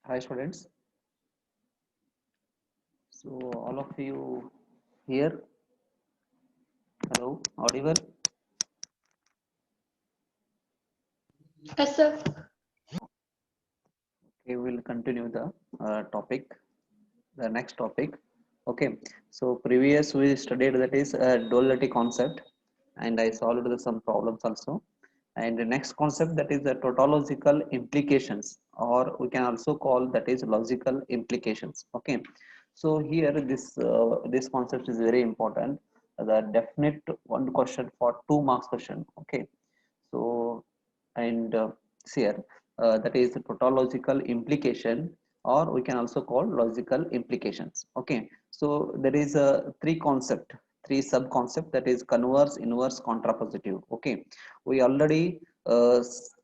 Hi students. So all of you here. Hello, audible? Yes, sir. Okay, we'll continue the topic, the next topic. Okay, so previous we studied that is duality concept, and I solved some problems also. And the next concept that is the tautological implications, or we can also call that is logical implications. Okay, so here this concept is very important. The definite one question for 2 marks question. Okay, so and here that is the tautological implication, or we can also call logical implications. Okay, so there is a three sub concept, that is converse, inverse, contrapositive. Okay, we already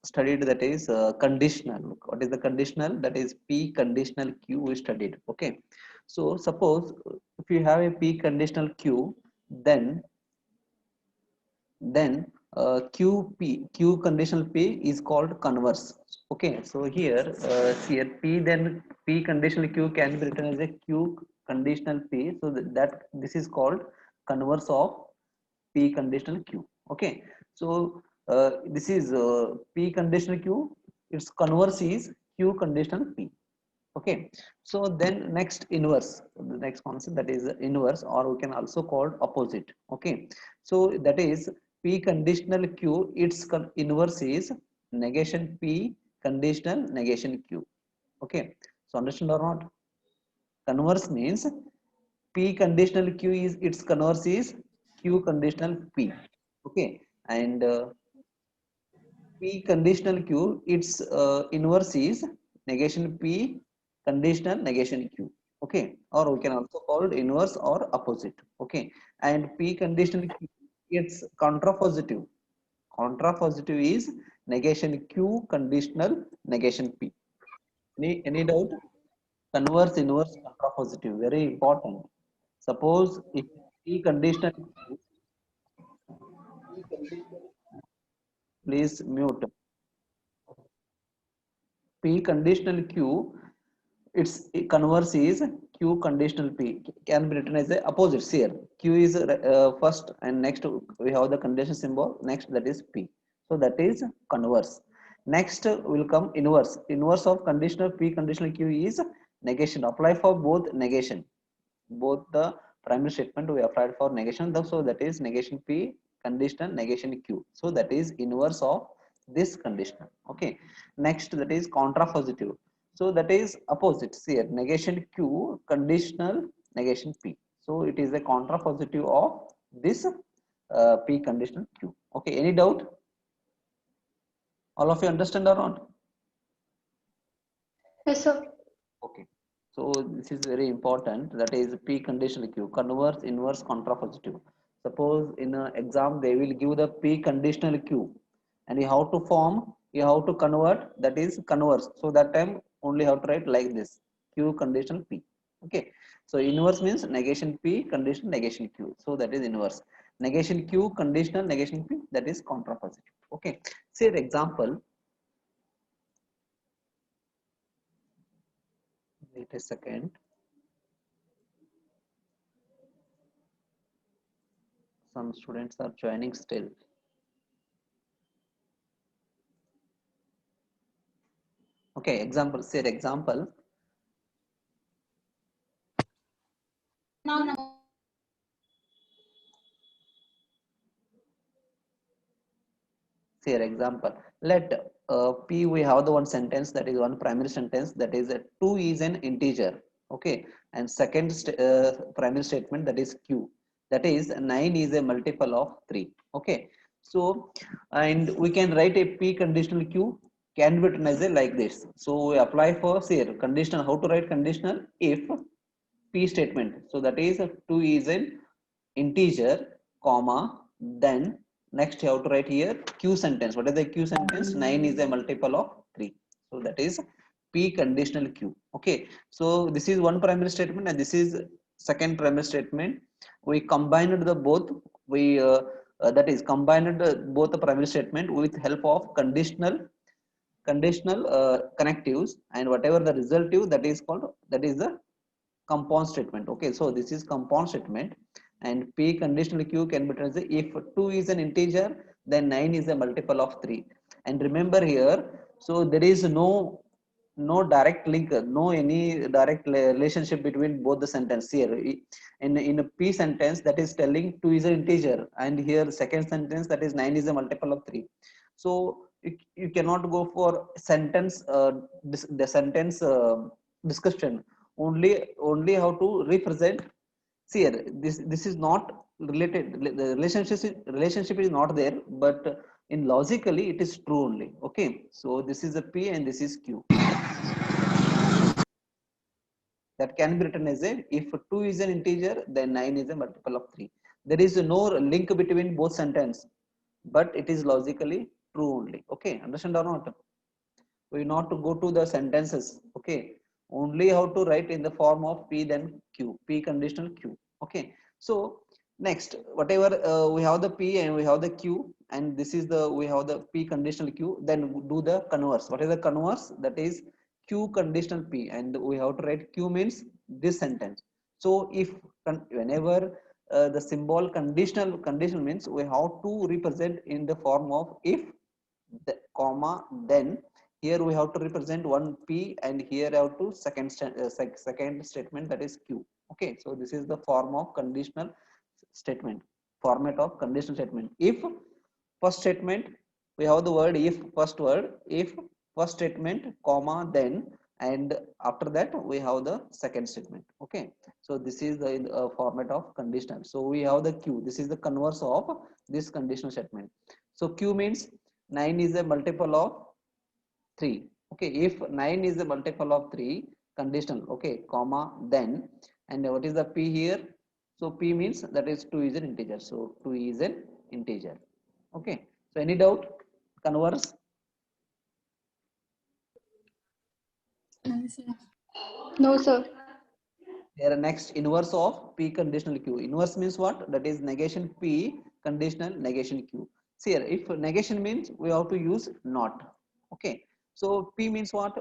studied that is conditional. What is the conditional? That is p conditional q we studied. Okay, so suppose if you have a p conditional q, then q conditional p is called converse. Okay, so here p, then p conditional q can be written as a q conditional p, so that this is called converse of p conditional q. Okay, so this is p conditional q, its converse is q conditional p. Okay, so then next inverse, the next concept, that is inverse, or we can also call opposite. Okay, so that is p conditional q, its inverse is negation p conditional negation q. Okay, so understand or not? Converse means p conditional q is its converse is q conditional p. Okay, and p conditional q, its inverse is negation p conditional negation q. Okay, or we can also call it inverse or opposite. Okay, and p conditional q, its contrapositive is negation q conditional negation p. Any doubt? Converse, inverse, contrapositive, very important. Suppose if p conditional q, p conditional, please mute. P conditional q, its converse is q conditional p, can be written as a opposite here. Q is first, and next we have the conditional symbol, next that is p, so that is converse. Next will come inverse. Inverse of conditional p conditional q is negation. Apply for both negation, both the primary statement we applied for negation, so that is negation p conditional negation q, so that is inverse of this conditional. Okay, next that is contrapositive, so that is opposite here, negation q conditional negation p, so it is a contrapositive of this p conditional q. Okay, any doubt? All of you understand or not? Yes, sir. Okay, so this is very important, that is p conditional q, converse, inverse, contrapositive. Suppose in an exam they will give the p conditional q, and you have to form, you have to convert, that is converse, so that time only have to write like this, q conditional p. Okay, so inverse means negation p conditional negation q, so that is inverse. Negation q conditional negation p, that is contrapositive. Okay, say the example, wait a second. Some students are joining still. Okay, example, say example. No. Say example. Let P, we have the one sentence, that is one primary sentence, that is 2 is an integer. Okay, and second primary statement, that is Q, that is 9 is a multiple of 3. Okay, so and we can write a P conditional Q can be written as a like this. So we apply for say conditional. How to write conditional? If P statement, so that is 2 is an integer, comma, then next you have to write here Q sentence. What is the Q sentence? 9 is a multiple of 3. So that is P conditional Q. Okay, so this is one primary statement and this is second primary statement. We combined the both. We that is combined both the primary statement with help of conditional connectives, and whatever the resultive, that is called, that is the compound statement. Okay, so this is compound statement, and P conditional Q can be written as if 2 is an integer, then 9 is a multiple of 3. And remember here, so there is no direct link, no any direct relationship between both the sentence here. In a P sentence, that is telling 2 is an integer, and here second sentence, that is 9 is a multiple of 3. So you cannot go for sentence the sentence discussion. Only how to represent. See here, this is not related, the relationship is not there, but in logically it is true only. Okay, so this is a P and this is Q, that can be written as a if 2 is an integer, then 9 is a multiple of 3. There is no link between both sentence, but it is logically true only. Okay, understand or not? We not to go to the sentences. Okay, only how to write in the form of P, then Q, P conditional Q. Okay, so next, whatever we have the P and we have the Q, and this is the, we have the P conditional Q, then do the converse. What is the converse? That is Q conditional P, and we have to write Q means this sentence. So if whenever the symbol conditional means, we have to represent in the form of if, the comma, then here we have to represent one P, and here I have to second statement, that is Q. Okay, so this is the form of conditional statement, format of conditional statement. If first statement, we have the word if, first word if, first statement, comma, then, and after that we have the second statement. Okay, so this is the format of conditional. So we have the Q, this is the converse of this conditional statement. So Q means 9 is a multiple of 3. Okay, if 9 is a multiple of 3, conditional. Okay, comma, then, and what is the P here? So P means that is 2 is an integer. So 2 is an integer. Okay, so any doubt? Converse. No, sir. Here next, inverse of P conditional Q. Inverse means what? That is negation P conditional negation Q. See here, if negation means we have to use not. Okay, so P means what?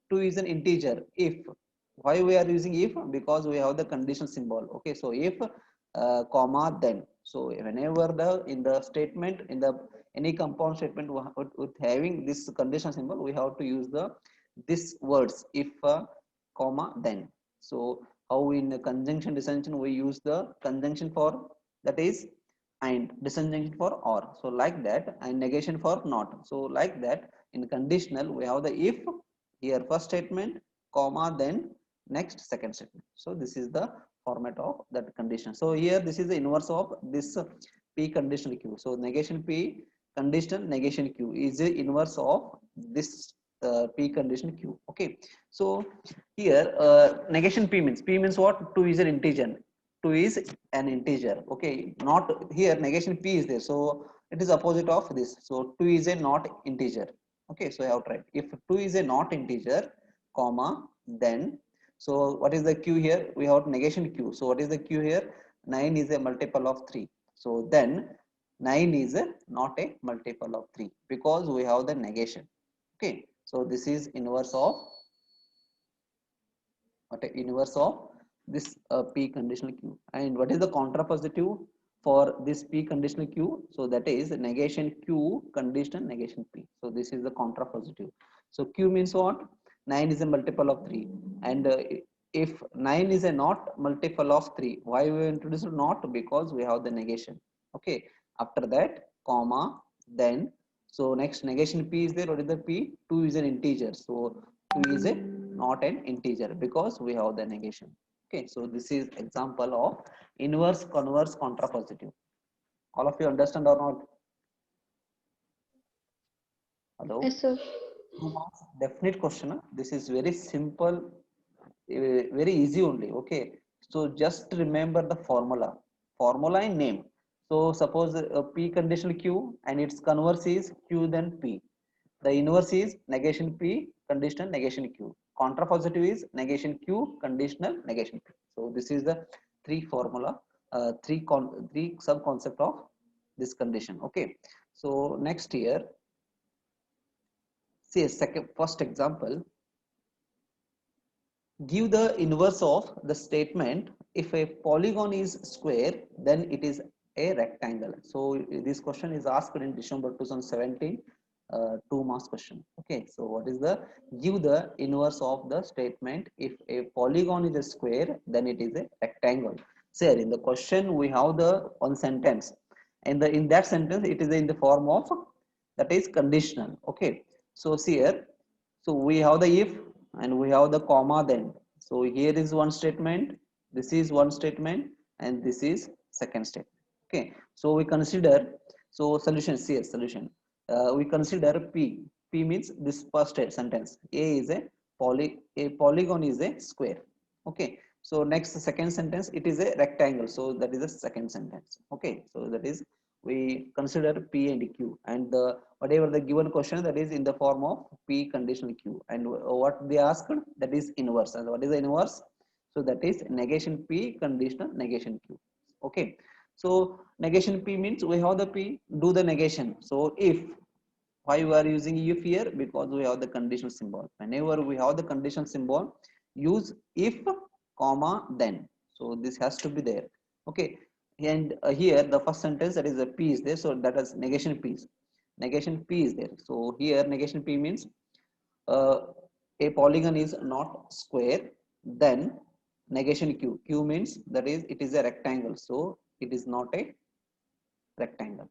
2 is an integer. If, why we are using if? Because we have the conditional symbol. Okay, so if comma, then. So whenever the in the statement, in the any compound statement with having this conditional symbol, we have to use the this words if comma, then. So how in conjunction disjunction we use the conjunction for, that is, and disjunction for or. So like that, and negation for not. So like that, in conditional we have the if, here first statement, comma, then next second statement. So this is the format of that condition. So here this is the inverse of this P conditional Q. So negation P conditional negation Q is the inverse of this P conditional Q. Okay, so here negation P means what? 2 is an integer. 2 is an integer. Okay, not here negation P is there, so it is opposite of this. So 2 is a not integer. Okay, so I have tried. If 2 is a not integer, comma, then, so what is the Q here? We have negation Q. So what is the Q here? 9 is a multiple of 3. So then 9 is a not a multiple of 3 because we have the negation. Okay, so this is inverse of what? Inverse of this P conditional Q. And what is the contrapositive for this P conditional Q. So that is negation Q conditional negation P. So this is the contrapositive. So Q means what? 9 is a multiple of 3. And if 9 is a not multiple of 3, why we introduce not? Because we have the negation. Okay. After that, comma, then. So next negation P is there. What is the P? 2 is an integer. So 2 is a not an integer because we have the negation. Okay. So this is example of inverse, converse, contrapositive. All of you understand or not? Hello? Yes, sir. 2 marks, definite question. Huh? This is very simple, very easy only. Okay. So just remember the formula and name. So suppose P conditional Q and its converse is Q then P. The inverse is negation P conditional negation Q. Contrapositive is negation Q conditional negation P. So this is the three formula, three sub concept of this condition. Okay. So next here, see a first example. Give the inverse of the statement. If a polygon is square, then it is a rectangle. So this question is asked in December 2017, 2 marks question. Okay, so what is the give the inverse of the statement? If a polygon is a square, then it is a rectangle. So in the question we have the one sentence, and in that sentence it is in the form of that is conditional. Okay, so see here, so we have the if and we have the comma then. So here is one statement, this is one statement, and this is second statement. Okay, so we consider, so solution, see solution. We consider P. P means this first sentence. A is a polygon is a square. Okay, so next second sentence, it is a rectangle. So that is the second sentence. Okay, so that is we consider P and Q, and the whatever the given question, that is in the form of P conditional Q, and what they asked, that is inverse. And what is the inverse? So that is negation P conditional negation Q. Okay, so negation P means we have the P, do the negation. So if, why we are using if here? Because we have the conditional symbol. Whenever we have the conditional symbol, use if comma then. So this has to be there. Okay, and here the first sentence, that is a P is there, so that is negation P. Negation P is there. So here negation P means uh, a polygon is not square, then negation Q. Q means that is it is a rectangle, so it is not a rectangle.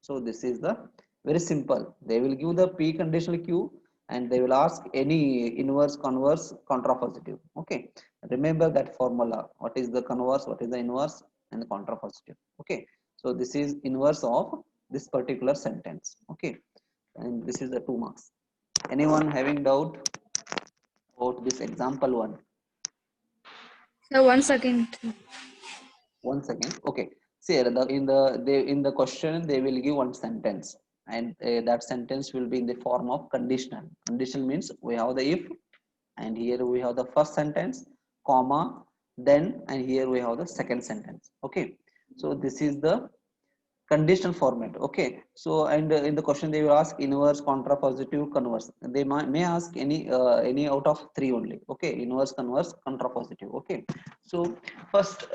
So this is the very simple. They will give the P conditional Q and they will ask any inverse, converse, contrapositive. Okay, remember that formula. What is the converse, what is the inverse, and the contrapositive. Okay, so this is inverse of this particular sentence. Okay, and this is the 2 marks. Anyone having doubt about this example one? So 1 second. 1 second. Okay. See in the question they will give one sentence, and that sentence will be in the form of conditional. Conditional means we have the if, and here we have the first sentence, comma, then, and here we have the second sentence. Okay. So this is the conditional format. Okay, so and in the question they will ask inverse, contrapositive, converse. They may ask any out of three only. Okay, inverse, converse, contrapositive. Okay, so first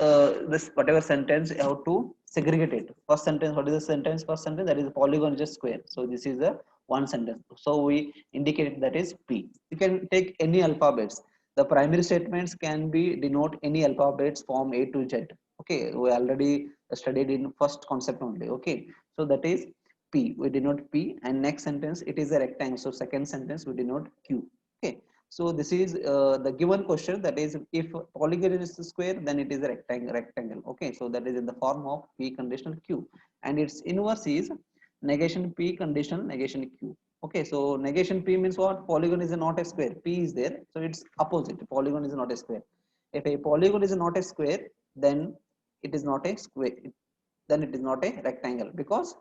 this whatever sentence you have to segregate it. First sentence, what is the sentence? First sentence, that is a polygon is a square, so this is the one sentence, so we indicate that is P. You can take any alphabets. The primary statements can be denote any alphabets from A to Z. Okay, we already studied in first concept only. Okay, so that is P, we denote P, and next sentence it is a rectangle, so second sentence we denote Q. Okay, so this is the given question, that is if polygon is a square, then it is a rectangle. Okay, so that is in the form of P conditional Q, and its inverse is negation P conditional negation Q. Okay, so negation P means what? Polygon is not a square, P is there, so it's opposite. Polygon is not a square. If a polygon is not a square, then it is not a square, then it is not a rectangle, because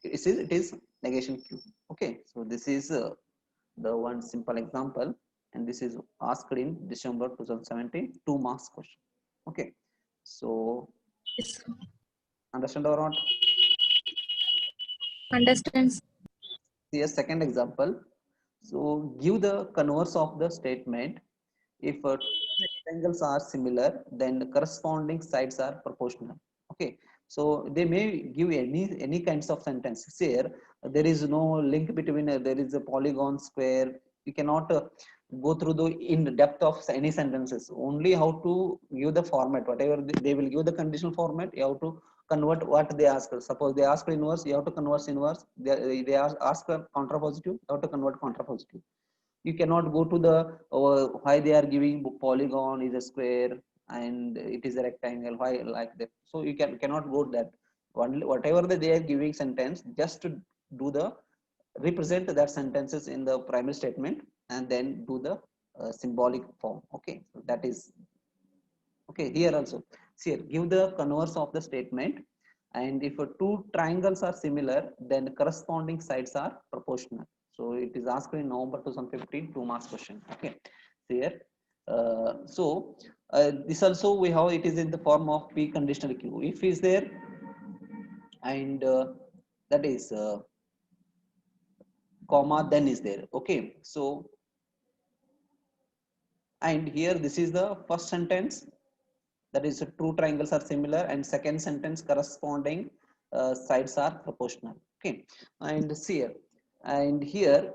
it is negation Q. Okay, so this is the one simple example, and this is asked in December 2017, 2 marks question. Okay, so Yes. understand or not? Understands. See a second example. So give the converse of the statement. If rectangles are similar, then the corresponding sides are proportional. Okay, So they may give any kinds of sentences here. There is no link between there is a polygon, square. You cannot go through the in depth of any sentences. Only how to give the format, whatever they will give the conditional format. You have to convert what they ask. Suppose they ask inverse, you have to convert inverse. They ask a contrapositive, you have to convert contrapositive. You cannot go to the why they are giving polygon is a square and it is a rectangle, why like that. So you cannot go that one. Whatever they are giving sentence, just to do the represent that sentences in the primary statement and then do the symbolic form. Okay, so that is okay. Here also, see here, give the converse of the statement, and if two triangles are similar, then corresponding sides are proportional. So it is asked in November 2015 2 marks question. Okay, so here this also we have, it is in the form of p conditional q. If is there, and that is comma, then is there. Okay, so and here this is the first sentence, that is two triangles are similar, and second sentence corresponding sides are proportional. Okay, and see here, and here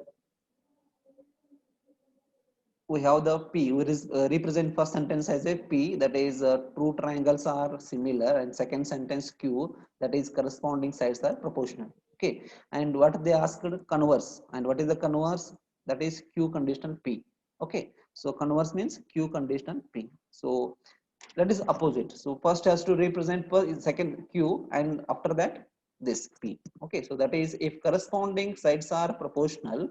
we have the p. We represent first sentence as a p, that is two triangles are similar, and second sentence q, that is corresponding sides are proportional. Okay, and what they asked, converse, and what is the converse? That is q conditional p. Okay, so converse means q conditional p. So that is opposite. So first has to represent second q, and after that this p. Okay, so that is if corresponding sides are proportional,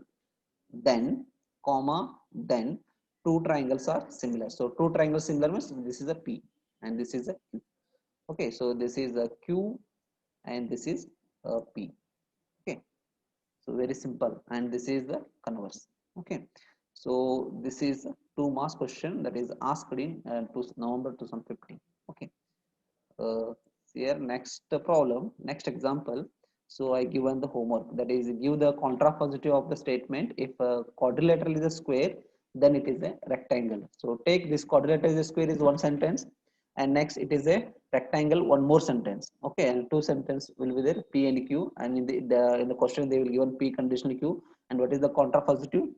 then comma, then two triangles are similar. So two triangles similar means this is a p and this is a q. Okay, so this is a q and this is a p. Okay, so very simple, and this is the converse. Okay, so this is 2 marks question that is asked in November 2015. Okay, here next problem, next example. So I given the homework, that is give the contrapositive of the statement. If a quadrilateral is a square, then it is a rectangle. So take this quadrilateral is a square is one sentence, and next it is a rectangle, one more sentence. Okay, and two sentence will be there, p and q, and in the question they will given p conditional q. And what is the contrapositive?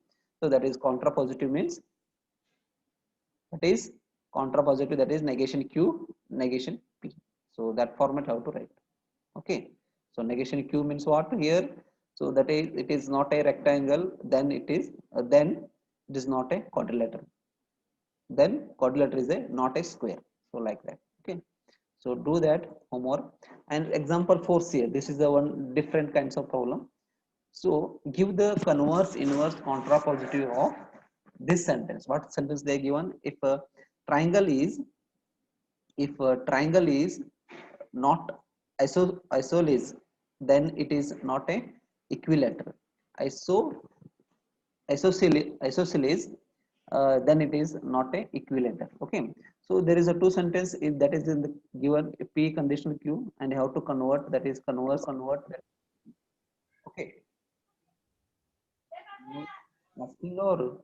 So that is contrapositive means, that is contrapositive, that is negation q, negation p. So that format how to write. Okay, so negation q means what here? So that is it is not a rectangle, then it is not a quadrilateral, then quadrilateral is a not a square. So like that. Okay, so do that homework. And example 4 here, this is the one different kinds of problem. So give the converse, inverse, contrapositive of this sentence. What sentence they given? If a triangle is, if a triangle is not isosceles, then it is not a equilateral. Isosceles, then it is not a equilateral. Okay, so there is a two sentence, if that is in the given p conditional q, and how to convert, that is convert that. Okay, nothing or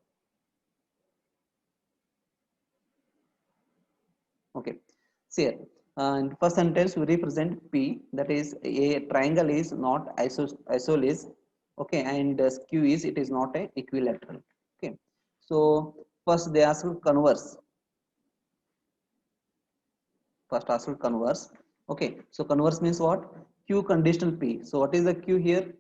okay, see here, and first sentence we represent p, that is a triangle is not isosceles. Okay, and q is it is not a equilateral. Okay, so first they ask converse. First ask converse. Okay, so converse means what? Q conditional p. So what is the q here?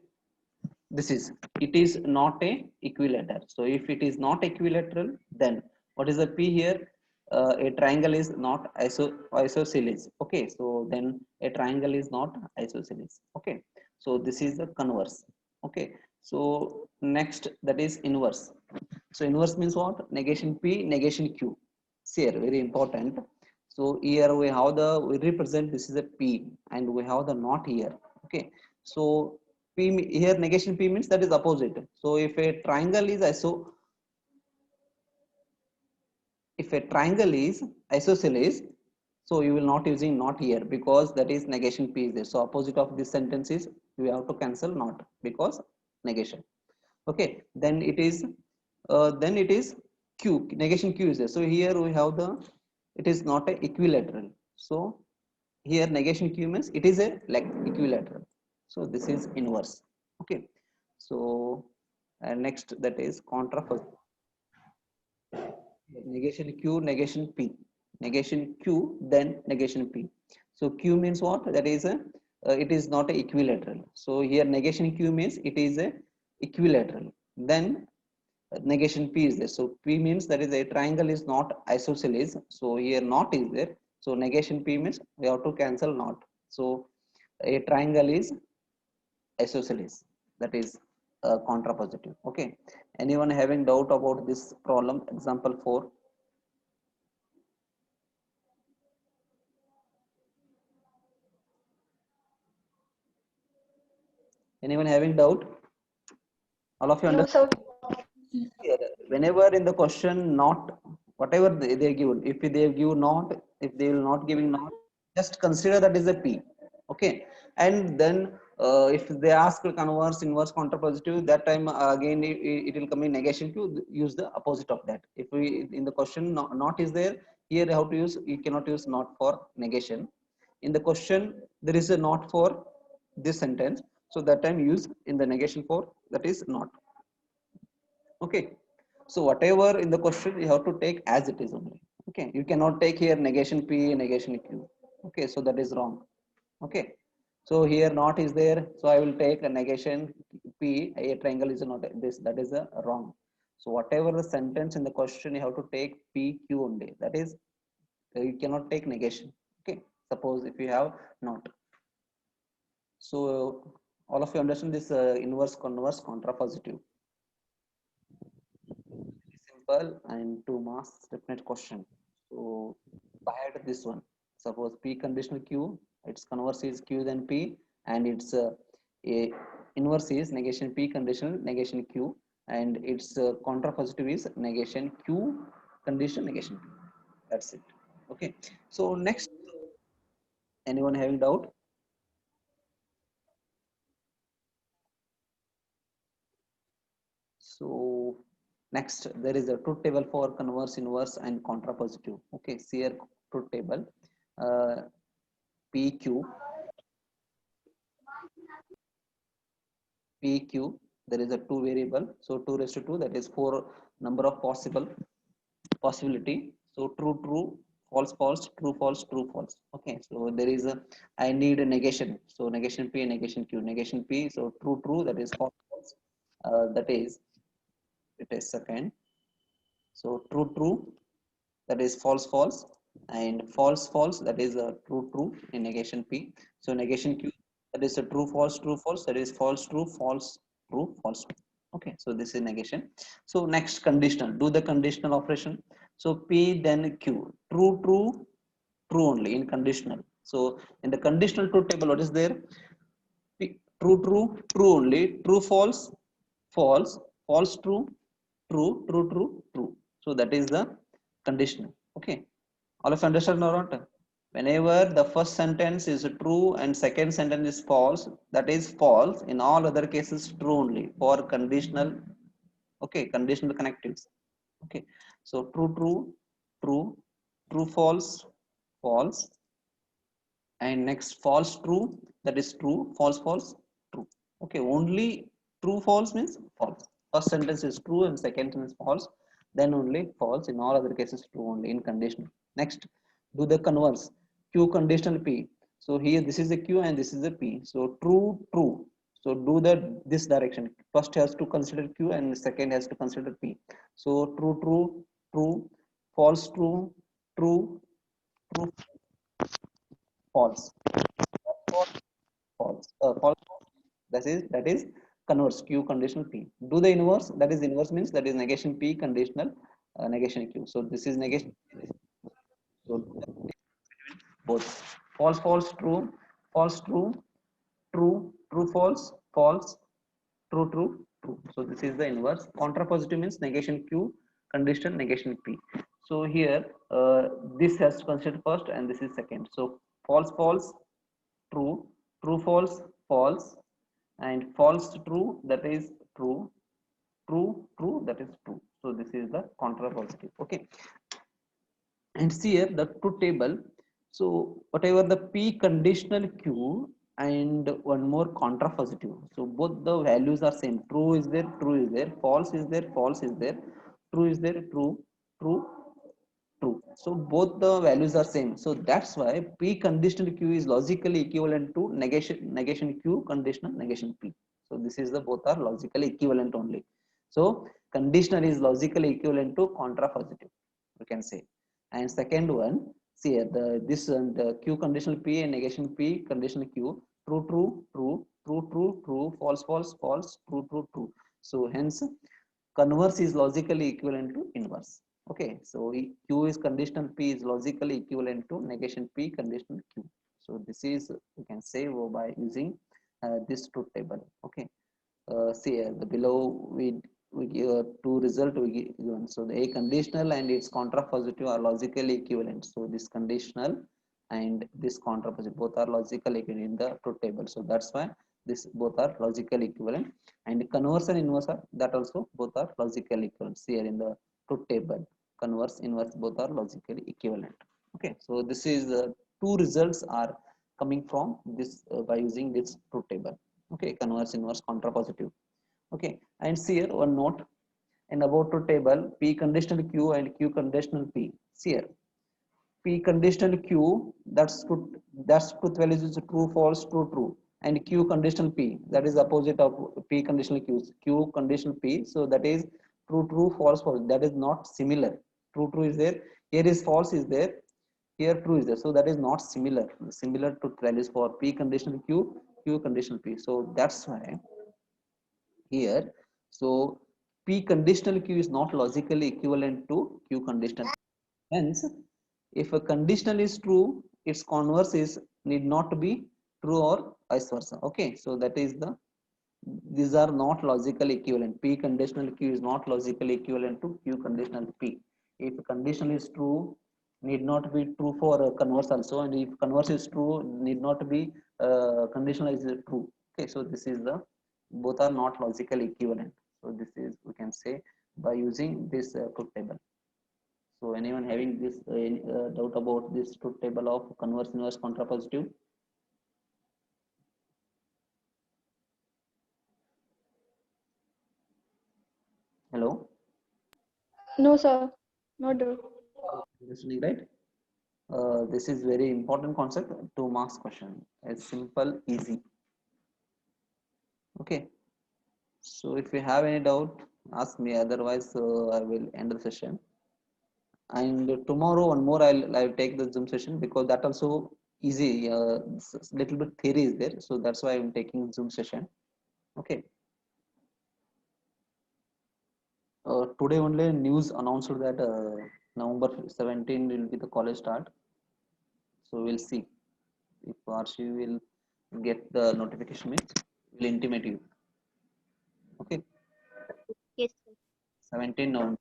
This is, it is not a equilateral. So if it is not equilateral, then what is the p here? A triangle is not isosceles. Okay, so then a triangle is not isosceles. Okay, so this is the converse. Okay, so next, that is inverse. So inverse means what? Negation p, negation q. See here, very important. So here we have the, we represent this is a p, and we have the not here. Okay, so p here negation p means that is opposite. So if a triangle is if a triangle is isosceles, so you will not using not here, because that is negation p is there. So opposite of this sentence is, we have to cancel not, because negation. Okay, then it is q, negation q is there. So here we have the, it is not a equilateral. So here negation q means it is a like equilateral, so this is inverse. Okay, so next that is contrapositive. Negation q, negation p, negation q, then negation p. So q means what? That is a it is not a equilateral, so here negation q means it is a equilateral, then negation p is there. So p means that is a triangle is not isosceles, so here not is there, so negation p means we have to cancel not, so a triangle is isosceles, that is contrapositive. Okay, anyone having doubt about this problem, example 4? Anyone having doubt? All of you No, understand? sir. Whenever in the question not, whatever they give, if they give not, if they will not giving not, just consider that is a p. Okay, and then if they ask to converse, inverse, contrapositive, that time again it will come in negation to use the opposite of that. If we in the question not is there, here how to use, you cannot use not for negation. In the question there is a not for this sentence, so that time use in the negation for that is not. Okay, so whatever in the question you have to take as it is only. Okay, you cannot take here negation p, negation q. Okay, so that is wrong. Okay, so here not is there, so I will take a negation p, a triangle is not this, that is a wrong. So whatever the sentence in the question you have to take p q only, that is you cannot take negation. Okay, suppose if you have not. So all of you understand this inverse, converse, contrapositive. Simple and 2 marks definite question. So by this one, suppose p conditional q, its converse is q then p, and its a inverse is negation p conditional negation q, and its contrapositive is negation q conditional negation p. That's it. Okay. So next, anyone having doubt? So next, there is a truth table for converse, inverse, and contrapositive. Okay, see here truth table. Uh, PQ, PQ, there is a two variable. So 2 raised to 2, that is 4 number of possibility. So true, true, false, false, true, false, true, false. Okay, so there is a, I need a negation. So negation P, negation Q, negation P. So true, true, that is false, false. That is, it is second. So true, true, that is false, false, and false, false, that is a true, true in negation P. So negation Q, that is a true, false, that is false, true, false, true. Okay, so this is negation. So next conditional, do the conditional operation. So P then Q, true, true, true only in conditional. So in the conditional truth table, what is there? True, true, true only, true, false, false, false, true, true, true, true, true. So that is the conditional. Okay, all of you understand or not? Whenever the first sentence is true and second sentence is false, that is false. In all other cases, true only for conditional. Okay, conditional connectives. Okay, so true, true, true, true, false, false, and next false true, that is true, false false, true. Okay, only true false means false. First sentence is true and second sentence is false, then only false. In all other cases true only in conditional. Next, do the converse. Q conditional p. So here this is a q and this is a p, so true, true. So do the this direction, first has to consider q and second has to consider p. So true, true, true, false, true, true, true, false, false, false, false. That is converse q conditional p. Do the inverse. That is inverse means that is negation p conditional negation q. So this is negation. So both false false true, false true, true true false, false true true true. So this is the inverse. Contrapositive means negation q conditional negation p. So here this has to consider first and this is second. So false false, true, true false, false, and false to true, that is true, true true, that is true. So this is the contrapositive. Okay, and see here the truth table. So whatever the p conditional q and one more contrapositive, so both the values are same. True is there, true is there, false is there, false is there, true is there, true, true, true. So both the values are same. So that's why p conditional q is logically equivalent to negation q conditional negation p. So this is the both are logically equivalent only. So conditional is logically equivalent to contrapositive, we can say. And second one, see here, the this and the q conditional p and negation p conditional q, true, true, true, true, true, true, false, false, false, true, true, true. So hence converse is logically equivalent to inverse. Okay, so q is conditional p is logically equivalent to negation p conditional q. So this is, we can say, by using this truth table. Okay, see the below we give two result we given. So the a conditional and its contrapositive are logically equivalent. So this conditional and this contrapositive both are logically equivalent in the truth table. So that's why this both are logically equivalent. And converse and inverse are that also both are logically equivalent. See here in the truth table, converse, inverse both are logically equivalent. Okay, so this is two results are coming from this by using this truth table. Okay, converse, inverse, contrapositive. Okay, and see here one note, and about to table p conditional q and q conditional p. See here, p conditional q, that's truth values is true, false, true, true. And q conditional p, that is opposite of p conditional q, q conditional p. So that is true, true, false, false, that is not similar. True, true is there, here is false is there, here true is there. So that is not similar to values for p conditional q, q conditional p. So that's why here, so p conditional q is not logically equivalent to q conditional. Hence if a conditional is true, its converse is need not be true or vice versa. Okay, so that is the, these are not logically equivalent. P conditional q is not logically equivalent to q conditional p. If conditional is true, need not be true for converse also, and if converse is true, need not be conditional is true. Okay, so this is the, both are not logically equivalent. So this is, we can say, by using this truth table. So anyone having this doubt about this truth table of converse, inverse, contrapositive? Hello? No, sir. Not do. Listening, right? This is very important concept. 2 marks question. It's simple, easy. Okay. So if you have any doubt, ask me. Otherwise, I will end the session. And tomorrow, one more, I'll take the Zoom session because that also easy. Little bit theory is there, so that's why I'm taking Zoom session. Okay. Today only news announced that November 17 will be the college start. So we'll see if Arshi will get the notification, means will intimate you. Okay, Yes, sir. 17 November.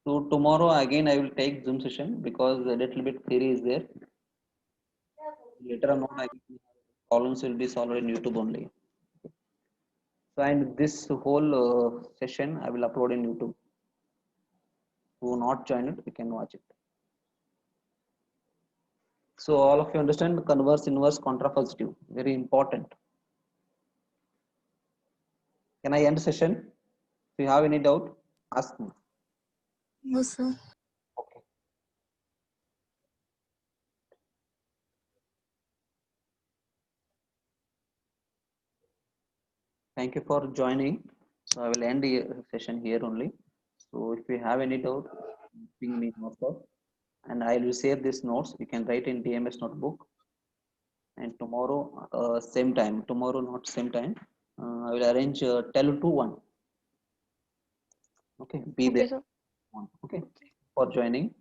So tomorrow again I will take Zoom session because a little bit theory is there. Later on, problems will be solved in YouTube only. So and this whole session I will upload in YouTube. Who not join it, you can watch it. So all of you understand converse, inverse, contrapositive, very important. Can I end session? If you have any doubt, ask me. No, sir. Okay. Thank you for joining. So I will end the session here only. So if you have any doubt, ping me also, and I will share these notes. You can write in DMS notebook. And tomorrow, same time. Tomorrow, not same time. I will arrange 12 to 1. Okay, be Okay, there. sir. Okay, for joining.